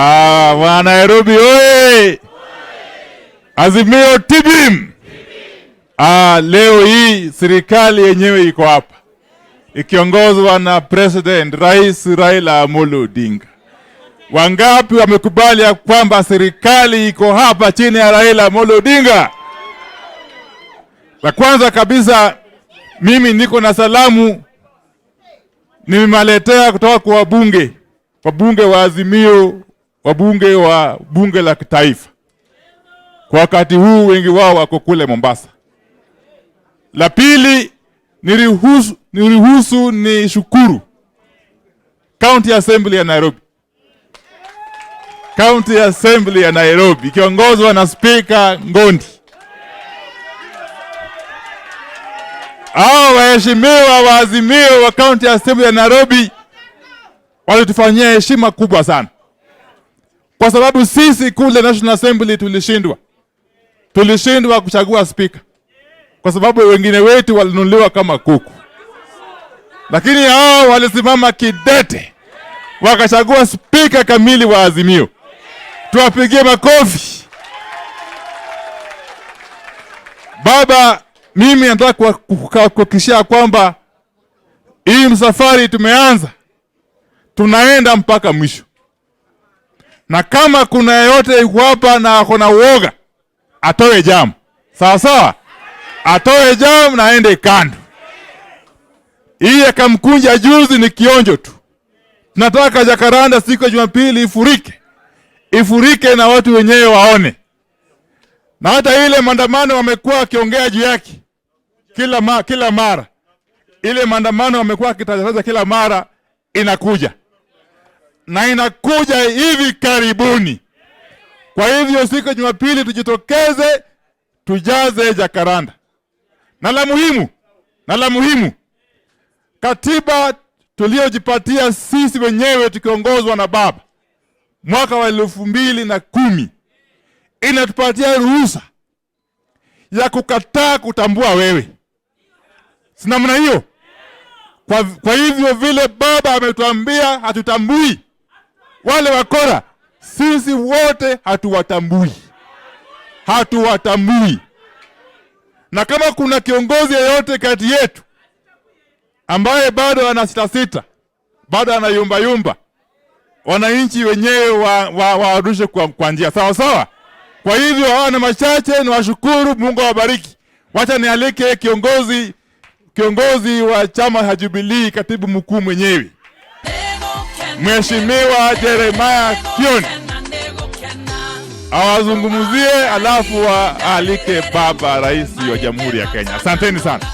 Wa Nairobi oye! Azimio tibim! Leo hii serikali yenyewe iko hapa, ikiongozwa na President Rais Raila Amolo Odinga. Wangapi wamekubali ya kwamba serikali iko hapa chini ya Raila Amolo Odinga? La kwanza kabisa, mimi niko na salamu nimemaletea kutoka kwa wabunge wa Azimio, wabunge wa bunge la kitaifa. Kwa wakati huu wengi wao wako kule Mombasa. La pili, niruhusu ni shukuru County Assembly ya Nairobi. County Assembly ya Nairobi ikiongozwa na Speaker Ngondi. Waheshimiwa wa Azimio wa County Assembly ya Nairobi walitufanyia heshima kubwa sana. Kwa sababu sisi kule National Assembly tulishindwa kuchagua speaker. Kwa sababu wengine wetu walinunuliwa kama kuku. Lakini hao walisimama kidete, wakachagua speaker kamili wa Azimio. Tuwapigie makofi. Baba, mimi nataka kuhakikishia kwamba hii msafari tumeanza, tunaenda mpaka mwisho. Na kama kuna yote yuko hapa na akona uoga, atoe jamu. Sawa sawa? Atoe jamu na aende kando. Hii akamkunja juzi ni kionjo tu. Tunataka Jacaranda siku ya Jumapili ifurike na watu wenyewe waone. Na hata ile maandamano wamekuwa wakiongea juu yake kila mara. Ile maandamano wamekuwa wakitangaza kila mara inakuja. Na inakuja hivi karibuni. Kwa hivyo siku ya Jumapili tujitokeze, tujaze Jacaranda. Na la muhimu, katiba tuliojipatia sisi wenyewe tukiongozwa na baba mwaka wa 2010 inatupatia ruhusa ya kukataa kutambua wewe. Si namna hiyo? Kwa hivyo vile baba ametuambia hatutambui wale wakora, sisi wote hatuwatambui. Na kama kuna kiongozi yeyote kati yetu ambaye bado ana sita, bado ana yumba, wananchi wenyewe warushe kwa njia. Sawa sawa? Kwa hivyo hawa na machache, ni washukuru, Mungu awabariki. Wacha nialike kiongozi wa chama cha Jubilee, katibu mkuu mwenyewe, Mheshimiwa Jeremiah Kioni, awazungumzie alafu alike baba rais wa Jamhuri ya Kenya. Asanteni sana.